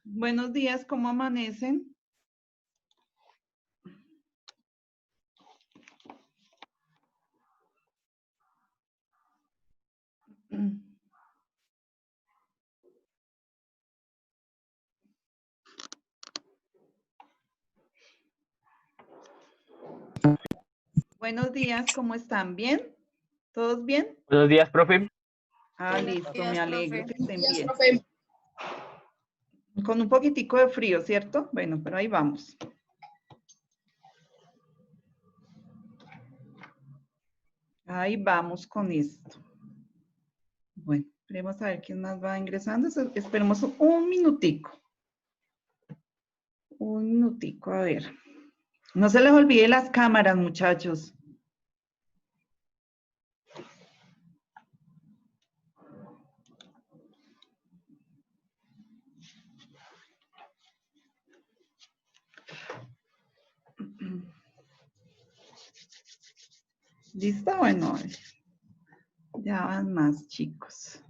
Buenos días, ¿cómo amanecen? Buenos días, ¿cómo están? ¿Bien? ¿Todos bien? Buenos días, profe. Ah, listo, días, me alegro profe. que estén Días, bien. profe. Con un poquitico de frío, ¿cierto? Bueno, pero ahí vamos. Ahí vamos con esto. Bueno, esperemos a ver quién más va ingresando. Esperemos un minutico. Un minutico, a ver. No se les olvide las cámaras, muchachos. ¿Listo? Bueno, ya van más, chicos.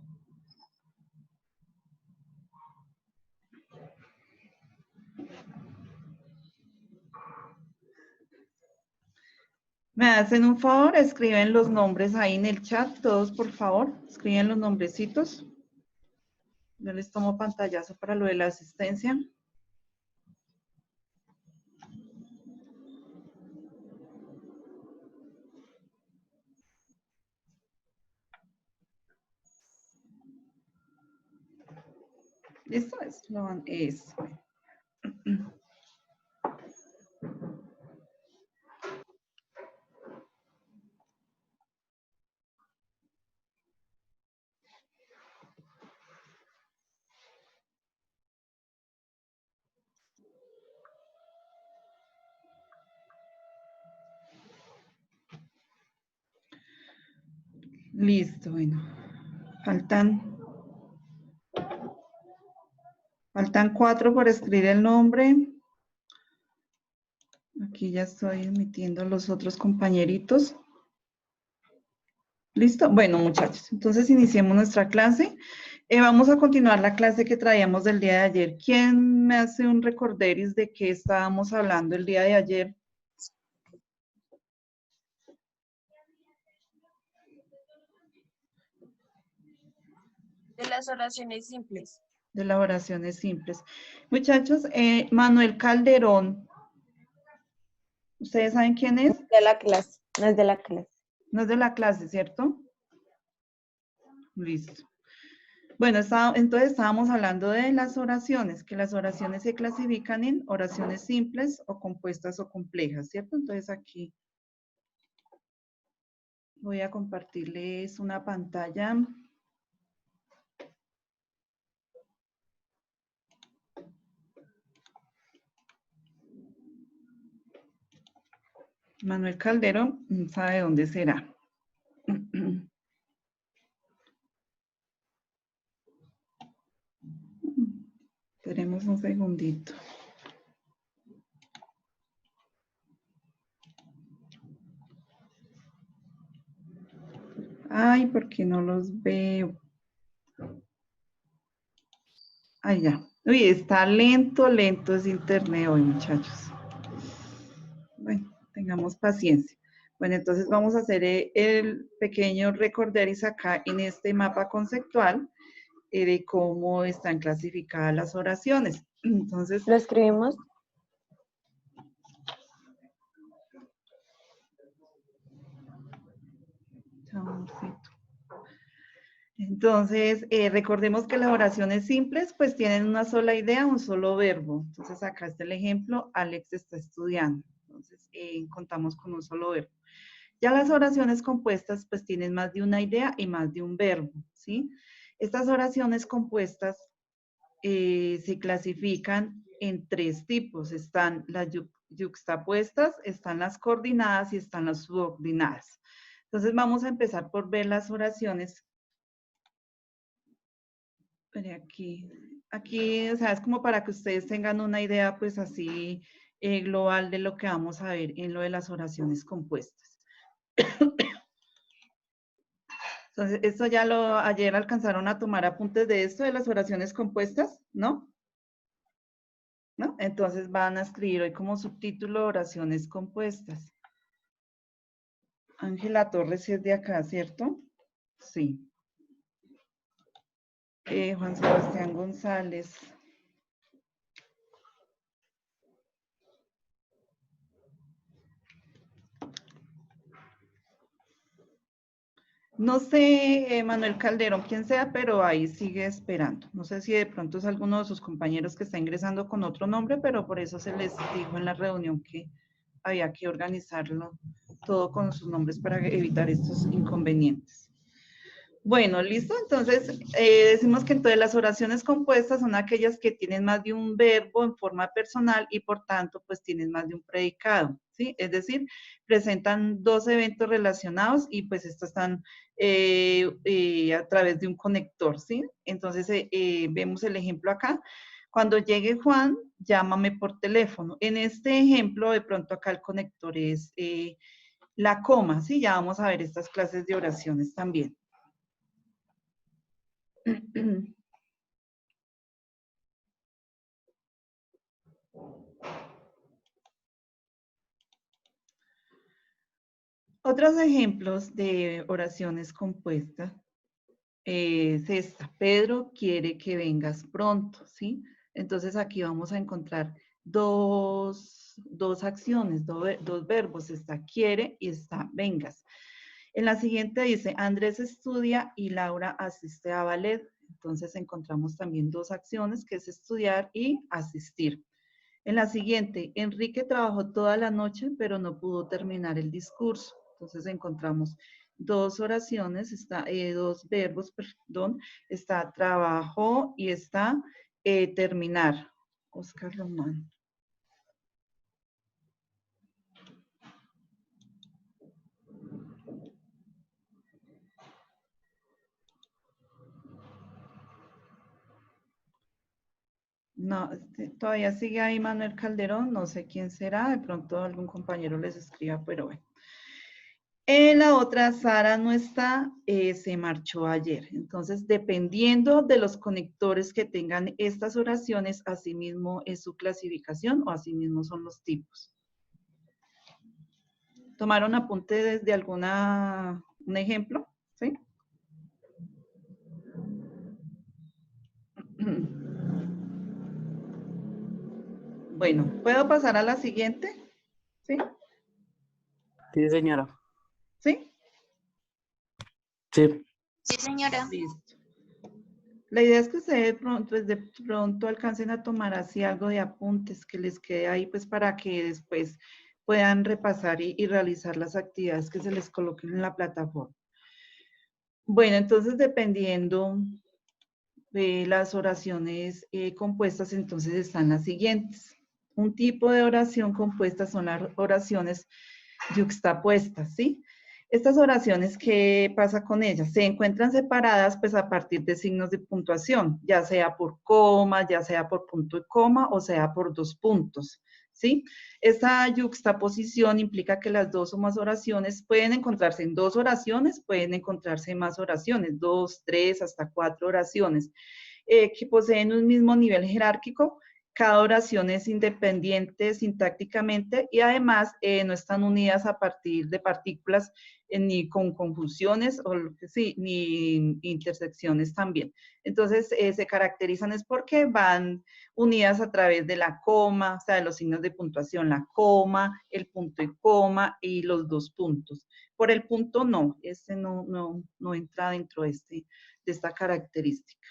¿Me hacen un favor? Escriben los nombres ahí en el chat, todos por favor. Escriben los nombrecitos. Yo les tomo pantallazo para lo de la asistencia. ¿Listo? Eso. Listo, bueno. Faltan 4 por escribir el nombre. Aquí ya estoy emitiendo los otros compañeritos. ¿Listo? Bueno, muchachos, entonces iniciemos nuestra clase. Vamos a continuar la clase que traíamos del día de ayer. ¿Quién me hace un recorderis de qué estábamos hablando el día de ayer? De las oraciones simples. De las oraciones simples. Muchachos, Manuel Calderón, ¿ustedes saben quién es? De la clase, no es de la clase. No es de la clase, ¿cierto? Listo. Bueno, entonces estábamos hablando de las oraciones, que las oraciones se clasifican en oraciones simples o compuestas o complejas, ¿cierto? Entonces aquí voy a compartirles una pantalla. Manuel Calderón sabe dónde será. Tenemos un segundito. Ay, ¿por qué no los veo? Ay, ya. Uy, está lento ese internet hoy, muchachos. Bueno, tengamos paciencia. Bueno, entonces vamos a hacer el pequeño recorderis acá en este mapa conceptual de cómo están clasificadas las oraciones. Entonces, ¿Lo escribimos? Entonces, recordemos que las oraciones simples pues tienen una sola idea, un solo verbo. Entonces, acá está el ejemplo, Alex está estudiando. Entonces, contamos con un solo verbo. Ya las oraciones compuestas pues tienen más de una idea y más de un verbo, ¿sí? Estas oraciones compuestas se clasifican en 3 tipos. Están las yuxtapuestas, están las coordinadas y están las subordinadas. Entonces, vamos a empezar por ver las oraciones. Aquí, o sea, es como para que ustedes tengan una idea, pues así, global de lo que vamos a ver en lo de las oraciones compuestas. Entonces, esto ya ayer alcanzaron a tomar apuntes de esto, de las oraciones compuestas, ¿no? ¿No? Entonces van a escribir hoy como subtítulo oraciones compuestas. Ángela Torres es de acá, ¿cierto? Sí. Juan Sebastián González. No sé, Manuel Calderón, quién sea, pero ahí sigue esperando. No sé si de pronto es alguno de sus compañeros que está ingresando con otro nombre, pero por eso se les dijo en la reunión que había que organizarlo todo con sus nombres para evitar estos inconvenientes. Bueno, listo. Entonces, decimos que entonces las oraciones compuestas son aquellas que tienen más de un verbo en forma personal y por tanto, pues tienen más de un predicado, ¿sí? Es decir, presentan 2 eventos relacionados y pues estos están a través de un conector, ¿sí? Entonces, vemos el ejemplo acá. Cuando llegue Juan, llámame por teléfono. En este ejemplo, de pronto acá el conector es La coma, sí, ya vamos a ver estas clases de oraciones también. Otros ejemplos de oraciones compuestas es esta. Pedro quiere que vengas pronto, ¿sí? Entonces aquí vamos a encontrar dos acciones, dos verbos. Está quiere y está vengas. En la siguiente dice, Andrés estudia y Laura asiste a ballet. Entonces encontramos también dos acciones, que es estudiar y asistir. En la siguiente, Enrique trabajó toda la noche, pero no pudo terminar el discurso. Entonces encontramos dos oraciones, dos verbos, perdón, está trabajó y está terminar. Oscar Román. No, todavía sigue ahí Manuel Calderón, no sé quién será, de pronto algún compañero les escriba, pero bueno. En la otra, Sara no está, se marchó ayer. Entonces, dependiendo de los conectores que tengan estas oraciones, asimismo es su clasificación o asimismo son los tipos. ¿Tomaron apunte desde un ejemplo? ¿Sí? Bueno, ¿puedo pasar a la siguiente? ¿Sí? Sí, señora. ¿Sí? Sí. Sí, señora. Listo. La idea es que ustedes de pronto alcancen a tomar así algo de apuntes que les quede ahí, pues para que después puedan repasar y realizar las actividades que se les coloquen en la plataforma. Bueno, entonces dependiendo de las oraciones compuestas, entonces están las siguientes. Un tipo de oración compuesta son las oraciones yuxtapuestas, ¿sí? Estas oraciones, ¿qué pasa con ellas? Se encuentran separadas pues a partir de signos de puntuación, ya sea por coma, ya sea por punto y coma o sea por dos puntos, ¿sí? Esta yuxtaposición implica que las dos o más oraciones pueden encontrarse en dos oraciones, pueden encontrarse en más oraciones, dos, tres, hasta cuatro oraciones, que poseen un mismo nivel jerárquico. Cada oración es independiente sintácticamente y además no están unidas a partir de partículas ni con conjunciones o sí, ni intersecciones también. Entonces se caracterizan es porque van unidas a través de la coma, o sea, de los signos de puntuación, la coma, el punto y coma y los dos puntos. Por el punto no, este no entra dentro de esta característica.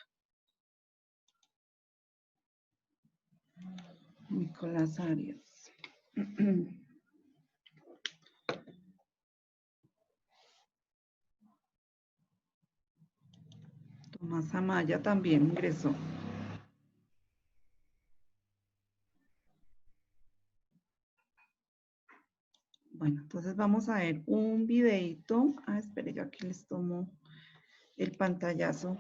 Nicolás Arias. Tomás Amaya también ingresó. Bueno, entonces vamos a ver un videito. Ah, espere, yo aquí les tomo el pantallazo.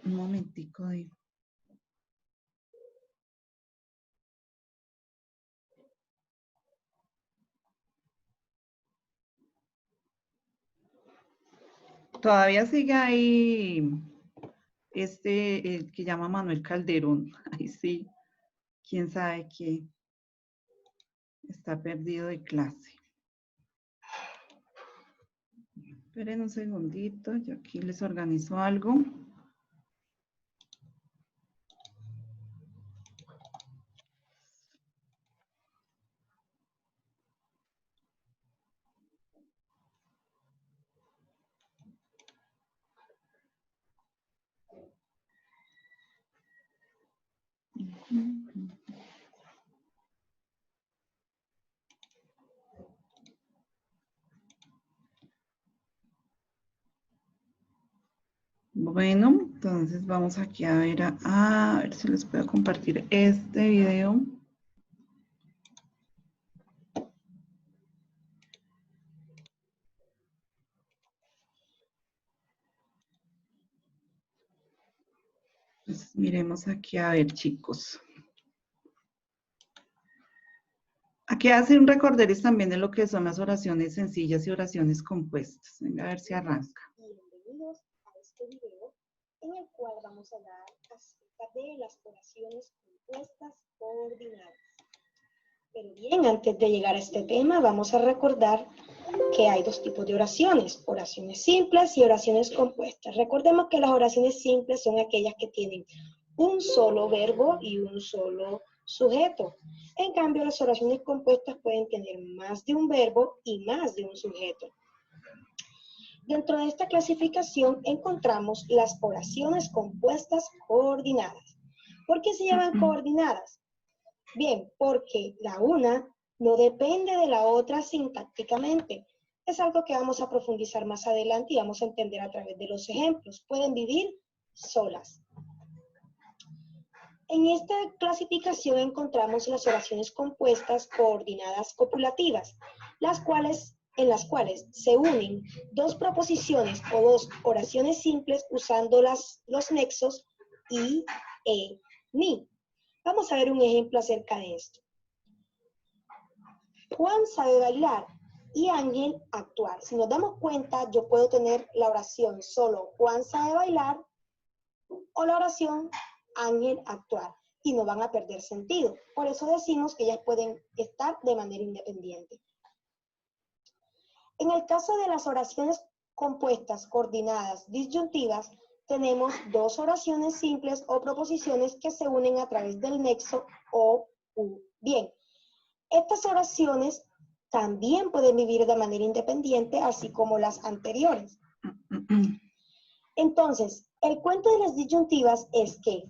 Un momentico de... Todavía sigue ahí el que llama Manuel Calderón. Ahí sí, quién sabe qué está perdido de clase. Esperen un segundito, yo aquí les organizo algo. Bueno, entonces vamos aquí a ver, a ver si les puedo compartir este video. Pues miremos aquí a ver, chicos. Aquí hace un recorderis también de lo que son las oraciones sencillas y oraciones compuestas. Venga, a ver si arranca. Bienvenidos a este video en el cual vamos a hablar acerca de las oraciones compuestas coordinadas. Pero bien, antes de llegar a este tema, vamos a recordar que hay dos tipos de oraciones simples y oraciones compuestas. Recordemos que las oraciones simples son aquellas que tienen un solo verbo y un solo sujeto. En cambio, las oraciones compuestas pueden tener más de un verbo y más de un sujeto. Dentro de esta clasificación encontramos las oraciones compuestas coordinadas. ¿Por qué se llaman coordinadas? Bien, porque la una no depende de la otra sintácticamente. Es algo que vamos a profundizar más adelante y vamos a entender a través de los ejemplos. Pueden vivir solas. En esta clasificación encontramos las oraciones compuestas coordinadas copulativas, en las cuales se unen dos proposiciones o dos oraciones simples usando los nexos y, ni. Vamos a ver un ejemplo acerca de esto. Juan sabe bailar y Ángel actuar. Si nos damos cuenta, yo puedo tener la oración solo Juan sabe bailar o la oración Ángel actuar y no van a perder sentido. Por eso decimos que ellas pueden estar de manera independiente. En el caso de las oraciones compuestas, coordinadas, disyuntivas, tenemos dos oraciones simples o proposiciones que se unen a través del nexo o u. Bien, estas oraciones también pueden vivir de manera independiente, así como las anteriores. Entonces, el cuento de las disyuntivas es que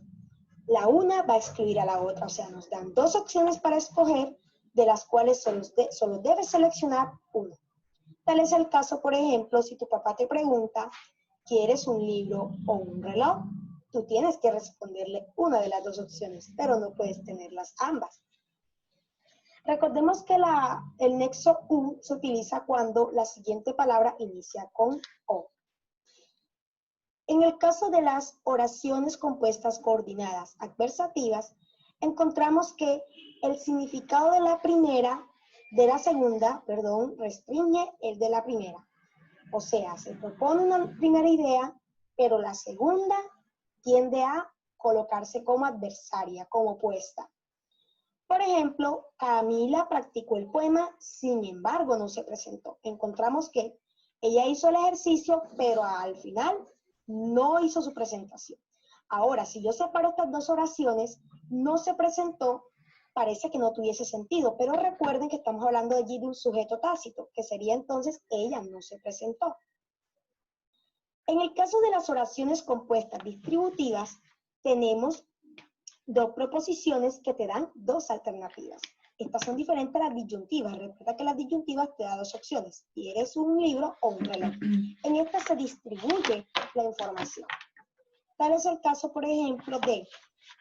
la una va a excluir a la otra, o sea, nos dan dos opciones para escoger, de las cuales solo debes seleccionar una. Tal es el caso, por ejemplo, si tu papá te pregunta, ¿quieres un libro o un reloj? Tú tienes que responderle una de las dos opciones, pero no puedes tenerlas ambas. Recordemos que el nexo U se utiliza cuando la siguiente palabra inicia con O. En el caso de las oraciones compuestas coordinadas adversativas, encontramos que el significado de la segunda, restringe el de la primera. O sea, se propone una primera idea, pero la segunda tiende a colocarse como adversaria, como opuesta. Por ejemplo, Camila practicó el poema, sin embargo no se presentó. Encontramos que ella hizo el ejercicio, pero al final no hizo su presentación. Ahora, si yo separo estas dos oraciones, no se presentó, parece que no tuviese sentido, pero recuerden que estamos hablando allí de un sujeto tácito, que sería entonces ella no se presentó. En el caso de las oraciones compuestas distributivas, tenemos dos proposiciones que te dan dos alternativas. Estas son diferentes a las disyuntivas. Recuerda que las disyuntivas te dan dos opciones. ¿Quieres un libro o un reloj? En esta se distribuye la información. Tal es el caso, por ejemplo, de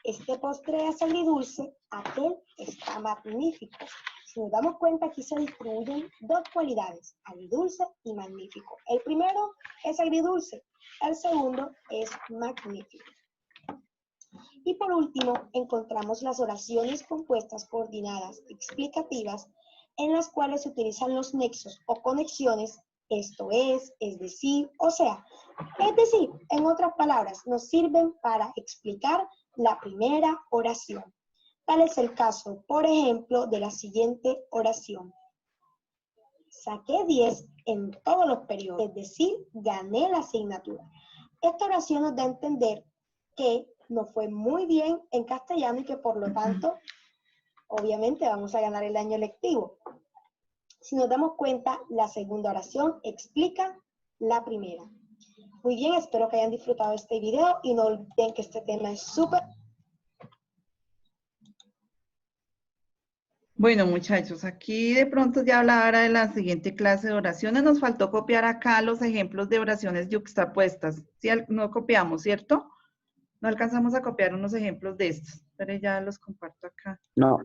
este postre es agridulce, aquel está magnífico. Si nos damos cuenta, aquí se distribuyen dos cualidades, agridulce y magnífico. El primero es agridulce, el segundo es magnífico. Y por último, encontramos las oraciones compuestas coordinadas explicativas en las cuales se utilizan los nexos o conexiones, esto es decir, o sea. Es decir, en otras palabras, nos sirven para explicar la primera oración. Tal es el caso, por ejemplo, de la siguiente oración. Saqué 10 en todos los periodos, es decir, gané la asignatura. Esta oración nos da a entender que nos fue muy bien en castellano y que por lo tanto, obviamente vamos a ganar el año lectivo. Si nos damos cuenta, la segunda oración explica la primera. Muy bien, espero que hayan disfrutado este video y no olviden que este tema es súper... Bueno, muchachos, aquí de pronto ya hablaba de la siguiente clase de oraciones. Nos faltó copiar acá los ejemplos de oraciones yuxtapuestas. Sí, no copiamos, ¿cierto? No alcanzamos a copiar unos ejemplos de estos, pero ya los comparto acá. No.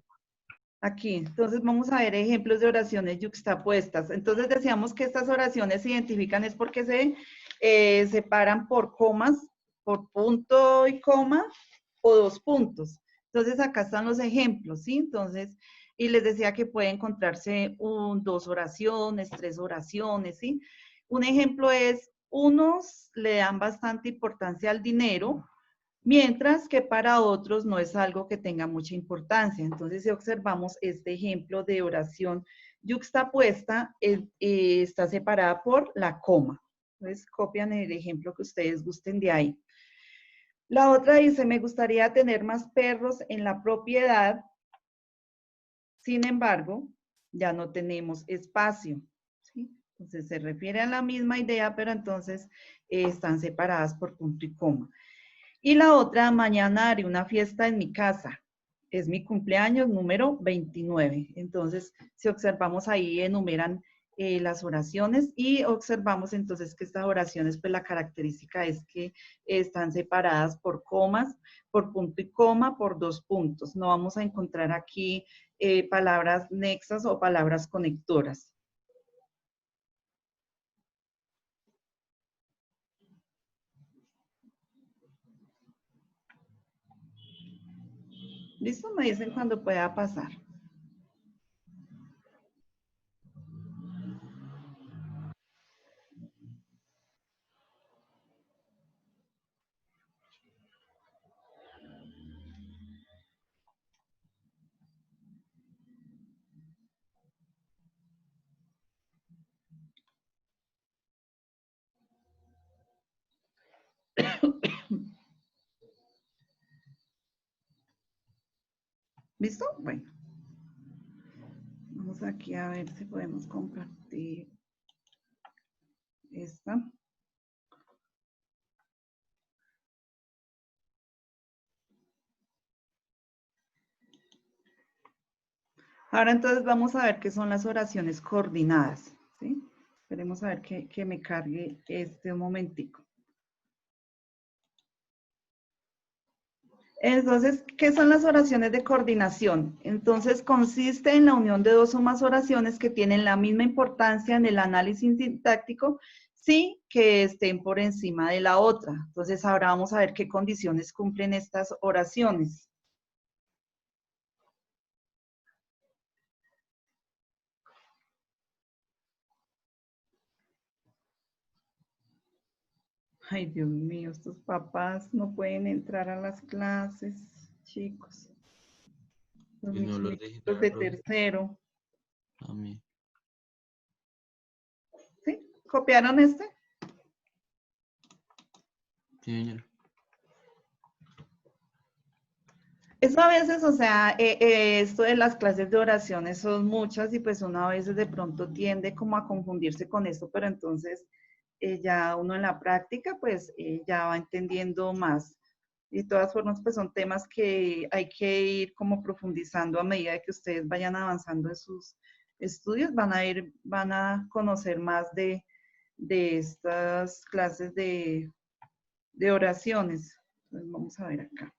Aquí, entonces vamos a ver ejemplos de oraciones yuxtapuestas. Entonces decíamos que estas oraciones se identifican es porque se separan por comas, por punto y coma, o dos puntos. Entonces acá están los ejemplos, ¿sí? Entonces, y les decía que puede encontrarse dos oraciones, tres oraciones, ¿sí? Un ejemplo es, unos le dan bastante importancia al dinero, mientras que para otros no es algo que tenga mucha importancia. Entonces, si observamos este ejemplo de oración yuxtapuesta, está separada por la coma. Entonces, copian el ejemplo que ustedes gusten de ahí. La otra dice, me gustaría tener más perros en la propiedad, sin embargo, ya no tenemos espacio, ¿sí? Entonces, se refiere a la misma idea, pero entonces están separadas por punto y coma. Y la otra, mañana haré una fiesta en mi casa. Es mi cumpleaños número 29. Entonces, si observamos ahí, enumeran las oraciones y observamos entonces que estas oraciones, pues la característica es que están separadas por comas, por punto y coma, por dos puntos. No vamos a encontrar aquí palabras nexas o palabras conectoras. ¿Listo? Me dicen cuando pueda pasar. ¿Listo? Bueno. Vamos aquí a ver si podemos compartir esta. Ahora entonces vamos a ver qué son las oraciones coordinadas, ¿sí? Esperemos a ver que me cargue un momentico. Entonces, ¿qué son las oraciones de coordinación? Entonces, consiste en la unión de dos o más oraciones que tienen la misma importancia en el análisis sintáctico, sí que estén por encima de la otra. Entonces, ahora vamos a ver qué condiciones cumplen estas oraciones. Ay, Dios mío, estos papás no pueden entrar a las clases, chicos. Los Y no los niñitos dejé, de profe. tercero. A mí. ¿Sí? ¿Copiaron este? Sí, señora. Eso a veces, o sea, esto de las clases de oraciones son muchas y pues uno a veces de pronto tiende como a confundirse con esto, pero entonces ya uno en la práctica pues ya va entendiendo más. Y de todas formas pues son temas que hay que ir como profundizando a medida que ustedes vayan avanzando en sus estudios, van a conocer más de estas clases de oraciones. Entonces vamos a ver acá.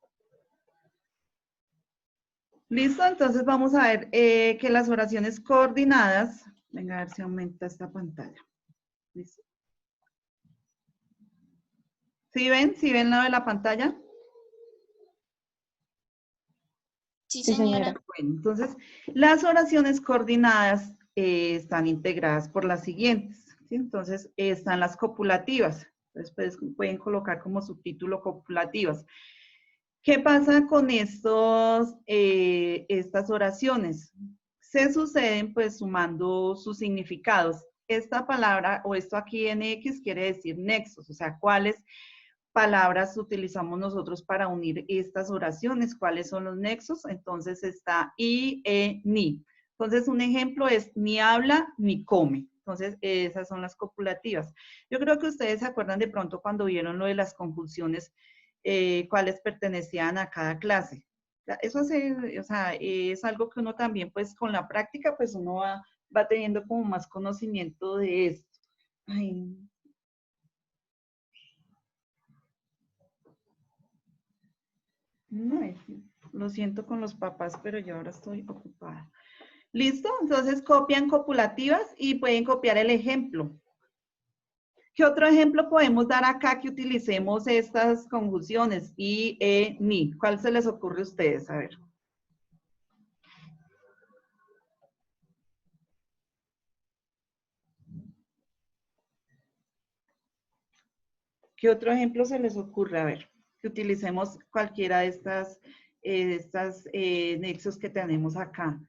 Listo, entonces vamos a ver que las oraciones coordinadas, venga a ver si aumenta esta pantalla. ¿Listo? ¿Sí ven? ¿Sí ven lo de la pantalla? Sí, Sí, señora. Bueno, entonces las oraciones coordinadas están integradas por las siguientes, ¿sí? Entonces están las copulativas, entonces pueden colocar como subtítulo copulativas. ¿Qué pasa con estas oraciones? Se suceden pues sumando sus significados. Esta palabra o esto aquí en X quiere decir nexos, o sea, cuáles palabras utilizamos nosotros para unir estas oraciones, cuáles son los nexos. Entonces está i, ni. Entonces un ejemplo es ni habla ni come. Entonces esas son las copulativas. Yo creo que ustedes se acuerdan de pronto cuando vieron lo de las conjunciones, cuáles pertenecían a cada clase. Eso o sea, es algo que uno también, pues con la práctica, pues uno va teniendo como más conocimiento de esto. Ay. No, lo siento con los papás, pero yo ahora estoy ocupada. ¿Listo? Entonces copian copulativas y pueden copiar el ejemplo. ¿Qué otro ejemplo podemos dar acá que utilicemos estas conjunciones? I, ni. ¿Cuál se les ocurre a ustedes? A ver. ¿Qué otro ejemplo se les ocurre? A ver, que utilicemos cualquiera de estas nexos que tenemos acá.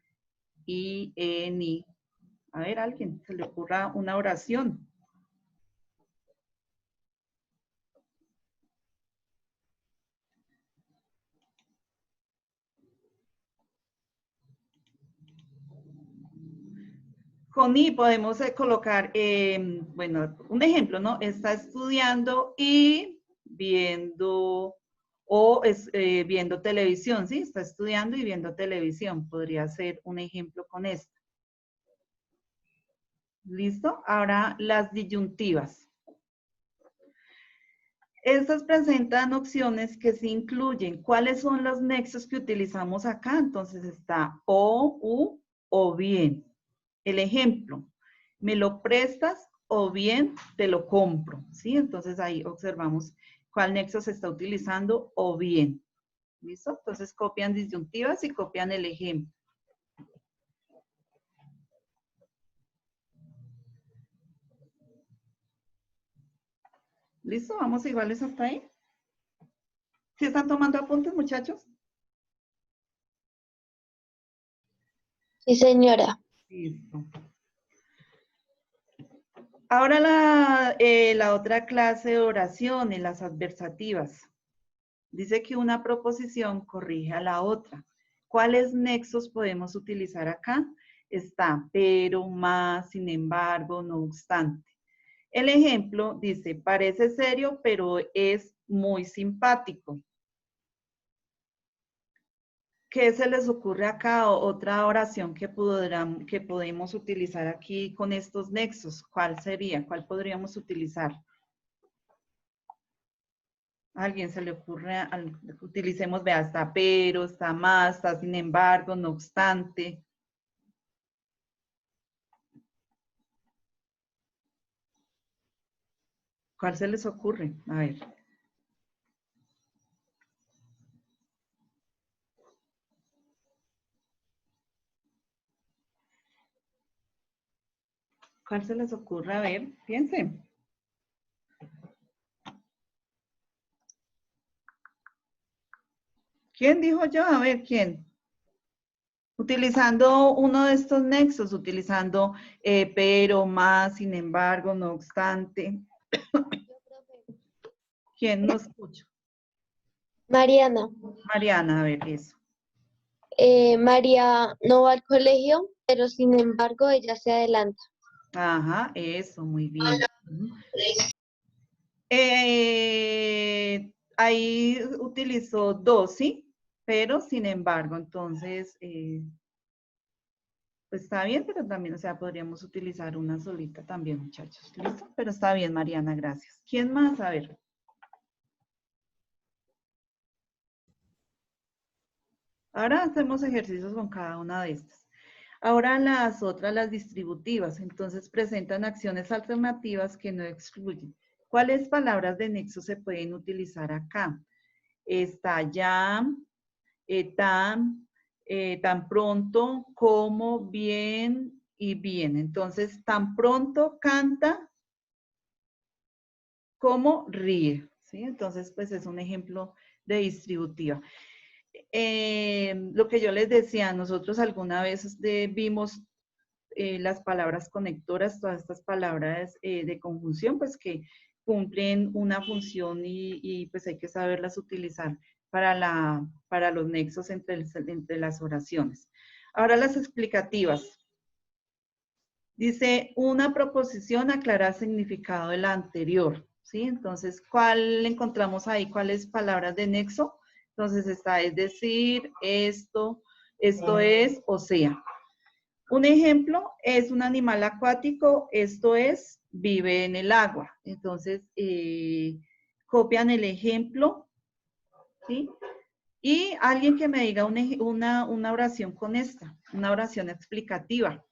I, ni. A ver, alguien, se le ocurra una oración. Con I podemos colocar, bueno, un ejemplo, ¿no? Está estudiando y viendo, viendo televisión, ¿sí? Está estudiando y viendo televisión. Podría ser un ejemplo con esto. ¿Listo? Ahora las disyuntivas. Estas presentan opciones que se incluyen. ¿Cuáles son los nexos que utilizamos acá? Entonces está o, u, o bien. El ejemplo, me lo prestas o bien te lo compro, ¿sí? Entonces ahí observamos cuál nexo se está utilizando o bien. ¿Listo? Entonces copian disyuntivas y copian el ejemplo. ¿Listo? ¿Vamos iguales hasta ahí? ¿Sí están tomando apuntes, muchachos? Sí, señora. Listo. Ahora la otra clase de oraciones, las adversativas. Dice que una proposición corrige a la otra. ¿Cuáles nexos podemos utilizar acá? Está pero, más, sin embargo, no obstante. El ejemplo dice, parece serio, pero es muy simpático. ¿Qué se les ocurre acá? Otra oración que podemos utilizar aquí con estos nexos. ¿Cuál sería? ¿Cuál podríamos utilizar? ¿A alguien se le ocurre? Utilicemos, vea, está pero, está más, está sin embargo, no obstante. ¿Cuál se les ocurre? A ver. ¿Cuál se les ocurre? A ver, piensen. ¿Quién dijo yo? A ver, ¿quién? Utilizando uno de estos nexos, utilizando pero, más, sin embargo, no obstante. ¿Quién no escucha? Mariana. Mariana, a ver eso. María no va al colegio, pero sin embargo ella se adelanta. Ajá, eso, muy bien. Ahí utilizó dos, ¿sí? Pero, sin embargo, entonces, pues está bien, pero también, o sea, podríamos utilizar una solita también, muchachos. ¿Listo? Pero está bien, Mariana, gracias. ¿Quién más? A ver. Ahora hacemos ejercicios con cada una de estas. Ahora las otras, las distributivas, entonces presentan acciones alternativas que no excluyen. ¿Cuáles palabras de nexo se pueden utilizar acá? Está ya, tan pronto, como, bien y bien. Entonces, tan pronto canta como ríe. ¿Sí? Entonces, pues es un ejemplo de distributiva. Lo que yo les decía, nosotros alguna vez vimos las palabras conectoras, todas estas palabras de conjunción, pues que cumplen una función y pues hay que saberlas utilizar para los nexos entre las oraciones. Ahora las explicativas. Dice, una proposición aclara el significado de la anterior, ¿sí? Entonces, ¿cuál encontramos ahí? ¿Cuáles palabras de nexo? Entonces está, es decir, esto es, o sea. Un ejemplo es un animal acuático, esto es, vive en el agua. Entonces, copian el ejemplo, ¿sí? Y alguien que me diga una oración con esta, una oración explicativa.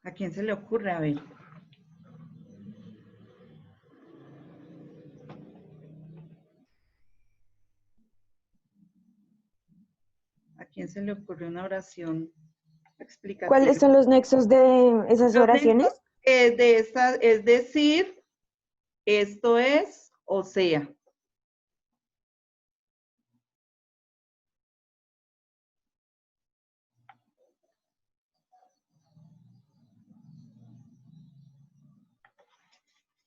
¿A quién se le ocurre? A ver. ¿A quién se le ocurre una oración explicativo. ¿Cuáles son los nexos de esas Los oraciones? nexos, de esta, es decir, esto es, o sea.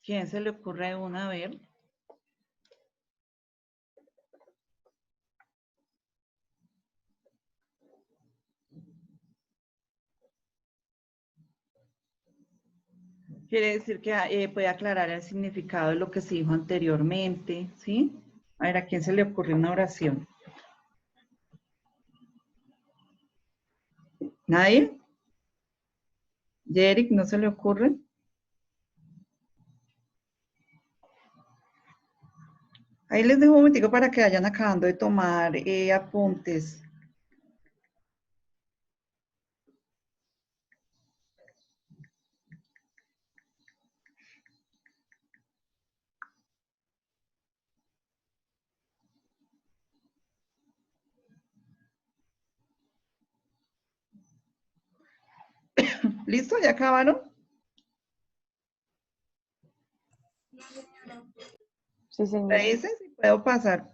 ¿Quién se le ocurre una? A ver. Quiere decir que puede aclarar el significado de lo que se dijo anteriormente, ¿sí? A ver, ¿a quién se le ocurre una oración? ¿Nadie? ¿Yerick, no se le ocurre? Ahí les dejo un momentico para que vayan acabando de tomar apuntes. ¿Listo? ¿Ya acabaron? Sí, señor. ¿Me dicen si puedo pasar?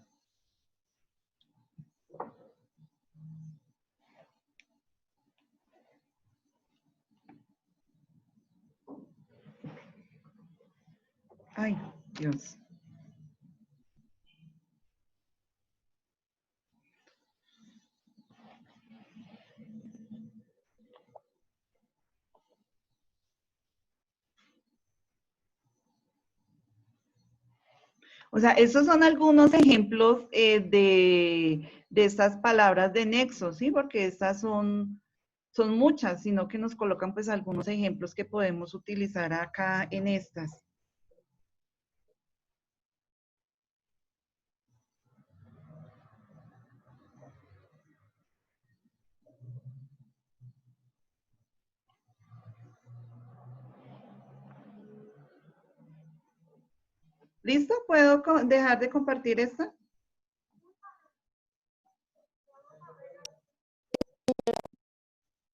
Ay, Dios. O sea, esos son algunos ejemplos de estas palabras de nexo, ¿sí? Porque estas son muchas, sino que nos colocan pues algunos ejemplos que podemos utilizar acá en estas. ¿Listo? ¿Puedo dejar de compartir esta?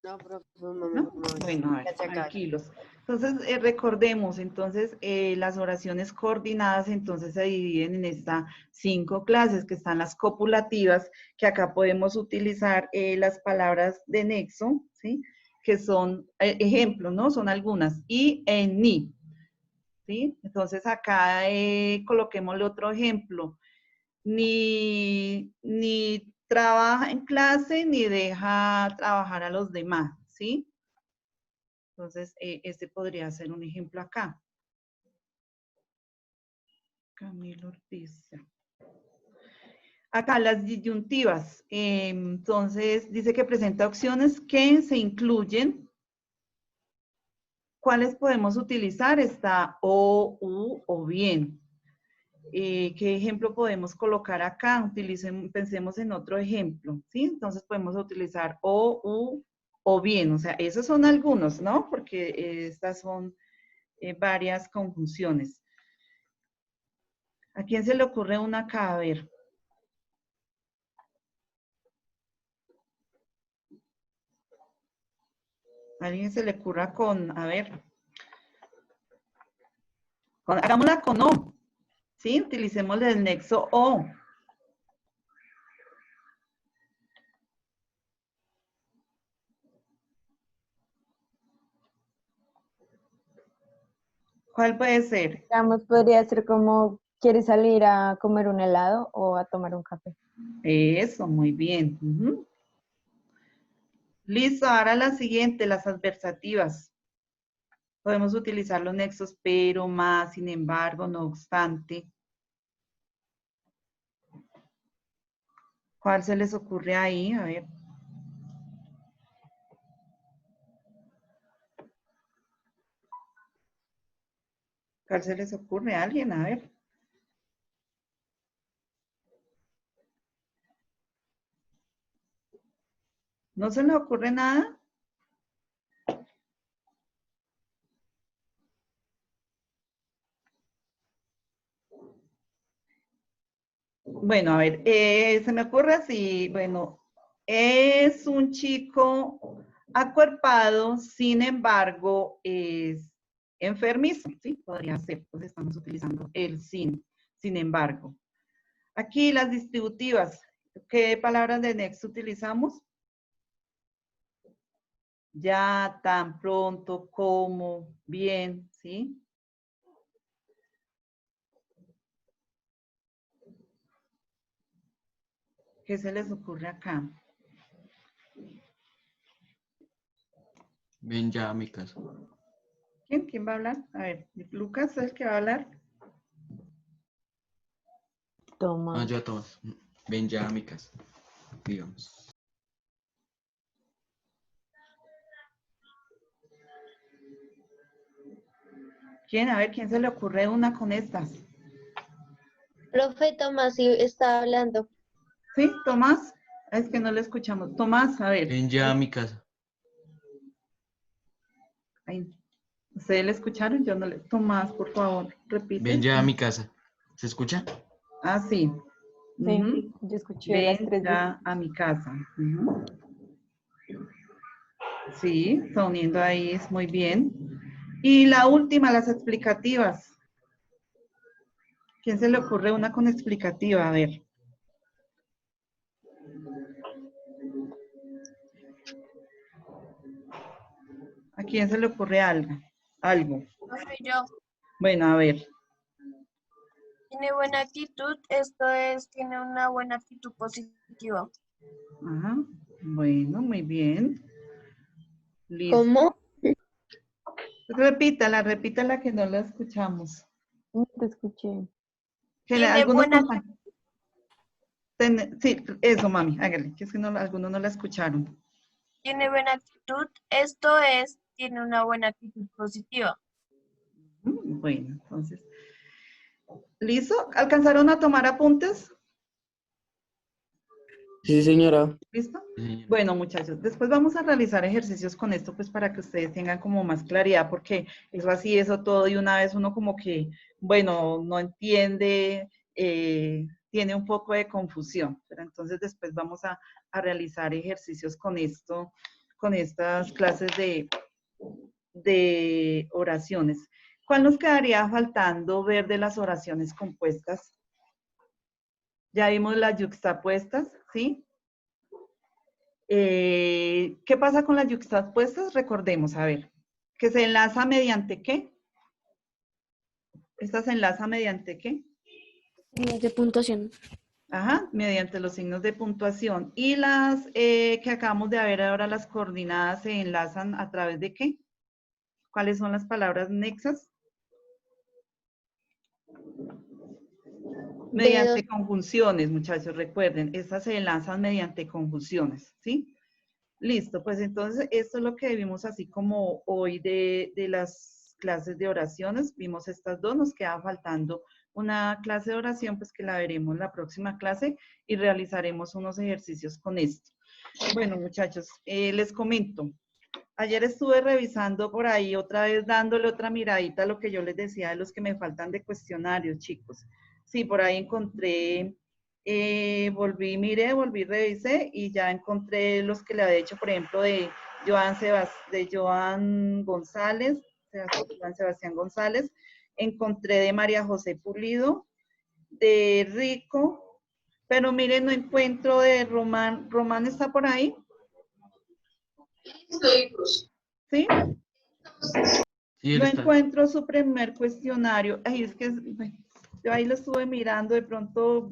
No, profe, ¿No? Bueno, a ver, tranquilos. Entonces, recordemos, entonces, las oraciones coordinadas, entonces, se dividen en estas 5 clases, que están las copulativas, que acá podemos utilizar las palabras de nexo, ¿sí? Que son ejemplos, ¿no? Son algunas. Y en ni, ¿sí? Entonces, acá coloquémosle otro ejemplo. Ni trabaja en clase, ni deja trabajar a los demás, ¿sí? Entonces, este podría ser un ejemplo acá. Camilo Ortiz. Acá las disyuntivas. Entonces, dice que presenta opciones que se incluyen. ¿Cuáles podemos utilizar? Está o, u o bien. ¿Qué ejemplo podemos colocar acá? Pensemos en otro ejemplo, ¿sí? Entonces podemos utilizar o, u o bien. O sea, esos son algunos, ¿no? Porque estas son varias conjunciones. ¿A quién se le ocurre una acá? A ver. ¿A alguien se le ocurra con, a ver, hagámosla con o, ¿sí? Utilicemos el nexo o. ¿Cuál puede ser? Digamos, podría ser como, ¿quieres salir a comer un helado o a tomar un café? Eso, muy bien. Ujú. Listo, ahora la siguiente, las adversativas. Podemos utilizar los nexos pero, más, sin embargo, no obstante. ¿Cuál se les ocurre ahí? A ver. ¿Cuál se les ocurre a alguien? A ver. ¿No se les ocurre nada? Bueno, a ver, se me ocurre así, bueno, es un chico Acuerpado, sin embargo, es enfermizo, ¿sí? Podría ser, pues estamos utilizando el sin embargo. Aquí las distributivas, ¿qué palabras de next utilizamos? Ya, tan pronto, como, bien, ¿sí? ¿Qué se les ocurre acá? Ven ya a mi casa. ¿Quién? ¿Quién va a hablar? A ver, Lucas es el que va a hablar. Toma. Ah, yo a todos. Ven ya a mi casa. Digamos. ¿Quién? A ver, ¿quién se le ocurre una con estas? Profe Tomás sí está hablando. ¿Sí? ¿Tomás? Es que no le escuchamos. Tomás, a ver. Ven ya a mi casa. Ay, ¿ustedes le escucharon? Yo no le... Tomás, por favor, repite. Ven ya a mi casa. ¿Se escucha? Ah, sí. Sí, Ujú. yo escuché las Ven 3 veces. ya a mi casa. Ujú. Sí, está uniendo ahí, es muy bien. Y la última, las explicativas. ¿Quién se le ocurre una con explicativa? A ver. ¿A quién se le ocurre algo? Algo. Profe, yo. Bueno, a ver. Tiene buena actitud, esto es, tiene una buena actitud positiva. Ajá. Bueno, muy bien. Listo. ¿Cómo? Repítala que no la escuchamos. No te escuché. Que Tiene algunos buena compañeros. Sí, eso, mami, hágale, que es que no, algunos no la escucharon. Tiene buena actitud, esto es, tiene una buena actitud positiva. Bueno, entonces. ¿Listo? ¿Alcanzaron a tomar apuntes? Sí, señora. ¿Listo? Sí, señora. Bueno, muchachos, después vamos a realizar ejercicios con esto, pues para que ustedes tengan como más claridad, porque eso así, eso todo, y una vez uno como que, bueno, no entiende, tiene un poco de confusión, pero entonces después vamos a realizar ejercicios con esto, con estas clases de oraciones. ¿Cuál nos quedaría faltando ver de las oraciones compuestas? Ya vimos las yuxtapuestas, ¿sí? ¿Qué pasa con las yuxtapuestas? Recordemos, a ver, que se enlaza mediante ¿qué? ¿Esta se enlaza mediante qué? De puntuación. Ajá, mediante los signos de puntuación. Y las que acabamos de ver ahora, las coordenadas, se enlazan a través de ¿qué? ¿Cuáles son las palabras nexas? Mediante conjunciones, muchachos, recuerden, estas se enlazan mediante conjunciones, ¿sí? Listo, pues entonces esto es lo que vimos así como hoy de las clases de oraciones. Vimos estas dos, nos queda faltando una clase de oración, pues que la veremos la próxima clase y realizaremos unos ejercicios con esto. Bueno, muchachos, les comento. Ayer estuve revisando por ahí otra vez, dándole otra miradita a lo que yo les decía de los que me faltan de cuestionarios, chicos. Sí, por ahí encontré, volví, revisé y ya encontré los que le había hecho, por ejemplo, de Joan González, Juan Sebastián González. Encontré de María José Pulido, de Rico, pero miren, no encuentro de Román. ¿Román está por ahí? ¿Sí? Sí, él No está. encuentro su primer cuestionario. Ay, es que bueno, yo ahí lo estuve mirando, de pronto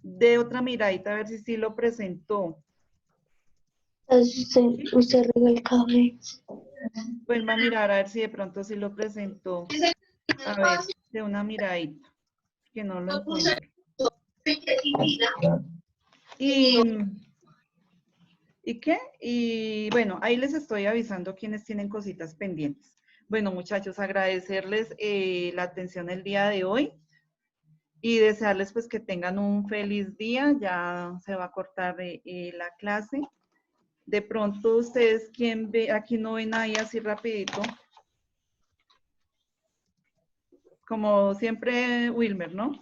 de otra miradita a ver si sí lo presentó. Usted regó el cable. Pues va a mirar a ver si de pronto sí lo presentó. A ver, de una miradita, que no lo encuentro. ¿Y qué? Y bueno, ahí les estoy avisando quienes tienen cositas pendientes. Bueno, muchachos, agradecerles la atención el día de hoy y desearles pues que tengan un feliz día. Ya se va a cortar la clase. De pronto ustedes, ¿quién ve? Aquí no ven ahí así rapidito. Como siempre, Wilmer, ¿no?